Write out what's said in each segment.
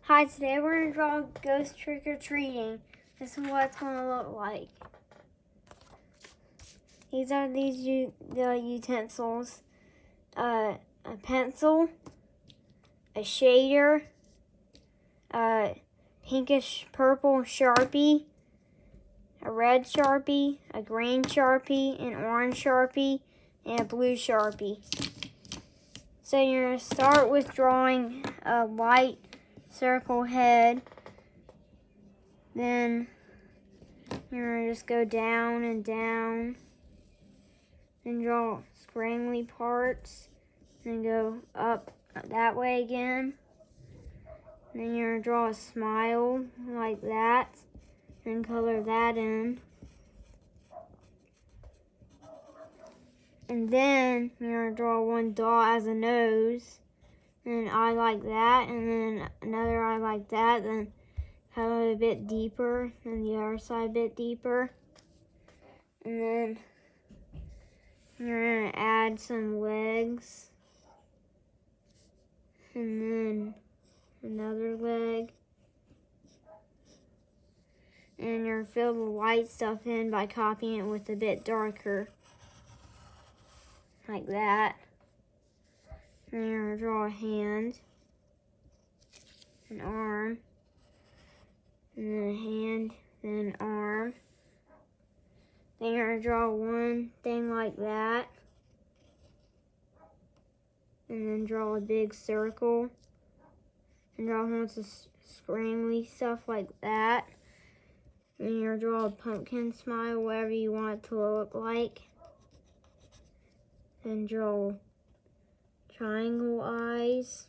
Hi, today we're going to draw Ghost Trick-or-Treating. This is what it's going to look like. These are the utensils. A pencil, a shader, a pinkish purple Sharpie, a red Sharpie, a green Sharpie, an orange Sharpie, and a blue Sharpie. So you're going to start with drawing a white circle head. Then you're going to just go down and down. Then draw scrangly parts. Then go up that way again. Then you're going to draw a smile like that. And color that in. And then you're going to draw one dot as a nose. And an eye like that. And then another eye like that. Then color it a bit deeper. And the other side a bit deeper. And then you're going to add some legs. And then another leg. And you're going to fill the light stuff in by copying it with a bit darker. Like that. And you're going to draw a hand. An arm. And then a hand. Then an arm. Then you're going to draw one thing like that. And then draw a big circle. And draw a bunch of scrangly stuff like that. And you're going to draw a pumpkin smile, whatever you want it to look like. Then draw triangle eyes.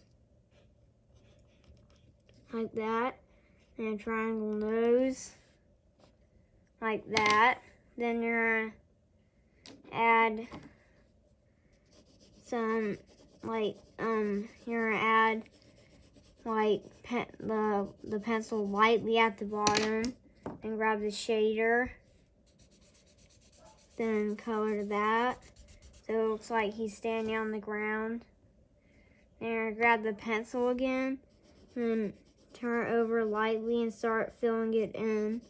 Like that. And a triangle nose. Like that. Then you're going to add some, you're going to add, the pencil lightly at the bottom. And grab the shader. Then color that. So it looks like he's standing on the ground. Then you're going to grab the pencil again. And turn it over lightly and start filling it in.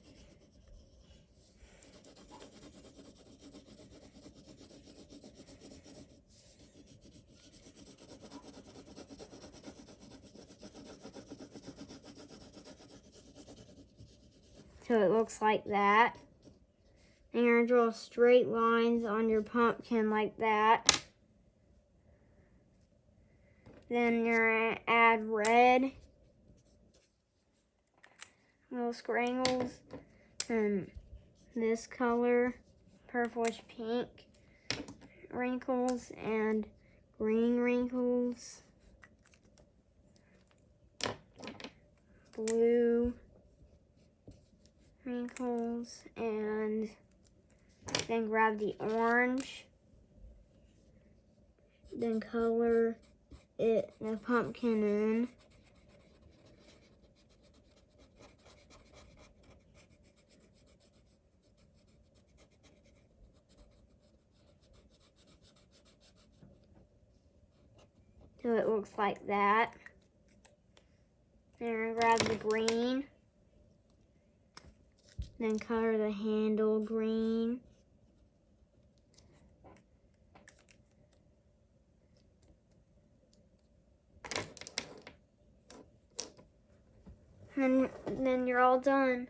So it looks like that. And you're going to draw straight lines on your pumpkin like that. Then you're going to add red. Little scrangles. And this color, purplish pink wrinkles and green wrinkles. Blue wrinkles, and then grab the orange, then color it the pumpkin in. So it looks like that. Then grab the green. Then color the handle green. And then you're all done.